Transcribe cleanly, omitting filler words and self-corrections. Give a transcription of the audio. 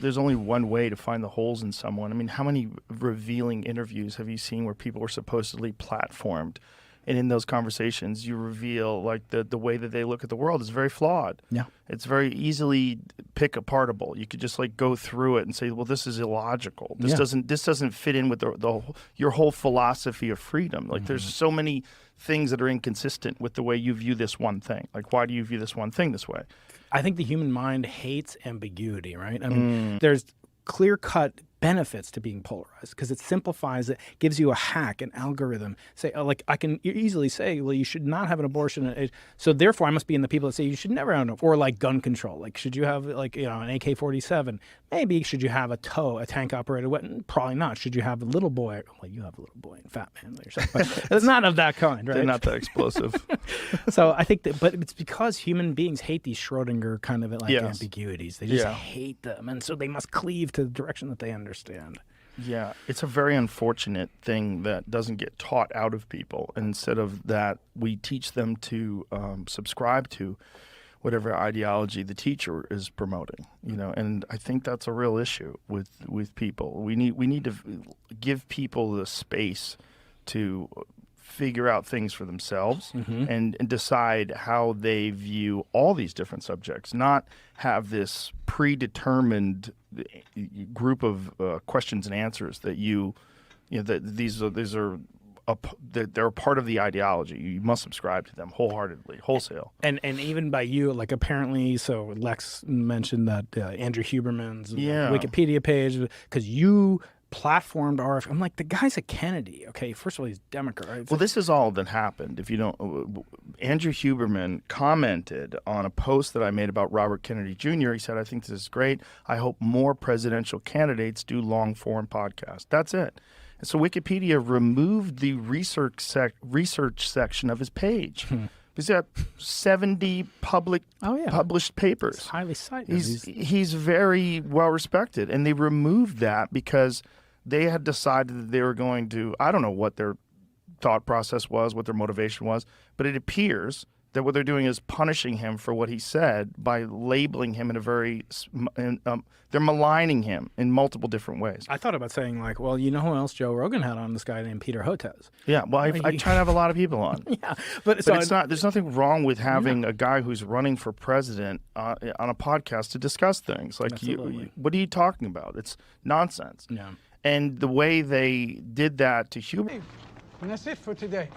there's only one way to find the holes in someone. I mean, how many revealing interviews have you seen where people were supposedly platformed, and in those conversations you reveal like the way that they look at the world is very flawed. Yeah. It's very easily pick apartable. You could just like go through it and say, well, this is illogical. This doesn't fit in with your whole philosophy of freedom. Like there's so many things that are inconsistent with the way you view this one thing. Like, why do you view this one thing this way? I think the human mind hates ambiguity, right? I mean, there's clear-cut benefits to being polarized because it simplifies it, gives you a hack, an algorithm. Say, like, I can easily say, well, you should not have an abortion. So therefore, I must be in the people that say you should never have an abortion. Or like gun control. Like, should you have like, an AK-47? Maybe. Should you have a tank-operated weapon? Probably not. Should you have a little boy? Well, you have a little boy and Fat Man yourself. But it's not of that kind, right? They're not that explosive. So I think that, but it's because human beings hate these Schrodinger kind of like ambiguities. They just hate them. And so they must cleave to the direction that they understand. Yeah, it's a very unfortunate thing that doesn't get taught out of people. And instead of that, we teach them to subscribe to whatever ideology the teacher is promoting. And I think that's a real issue with people. We need to give people the space to figure out things for themselves and decide how they view all these different subjects, not have this predetermined group of questions and answers that that these are they're a part of the ideology. You must subscribe to them wholeheartedly, wholesale. And even by you, like apparently, so Lex mentioned that Andrew Huberman's Wikipedia page, because you platformed RF. I'm like, the guy's a Kennedy. Okay, first of all, he's Democrat. Right? Well, this is all that happened. If you don't, Andrew Huberman commented on a post that I made about Robert Kennedy Jr. He said, I think this is great. I hope more presidential candidates do long-form podcasts. That's it. And so Wikipedia removed the research section of his page. He's got 70 published papers. It's highly cited. He's very well respected, and they removed that because they had decided that they were going to. I don't know what their thought process was, what their motivation was, but it appears that what they're doing is punishing him for what he said by labeling him in a very. They're maligning him in multiple different ways. I thought about saying like, well, you know who else Joe Rogan had on? This guy named Peter Hotez. Yeah, well, I try to have a lot of people on. But it's not. There's nothing wrong with having a guy who's running for president on a podcast to discuss things. Like, what are you talking about? It's nonsense. Yeah. And the way they did that to Huberman. And that's it for today.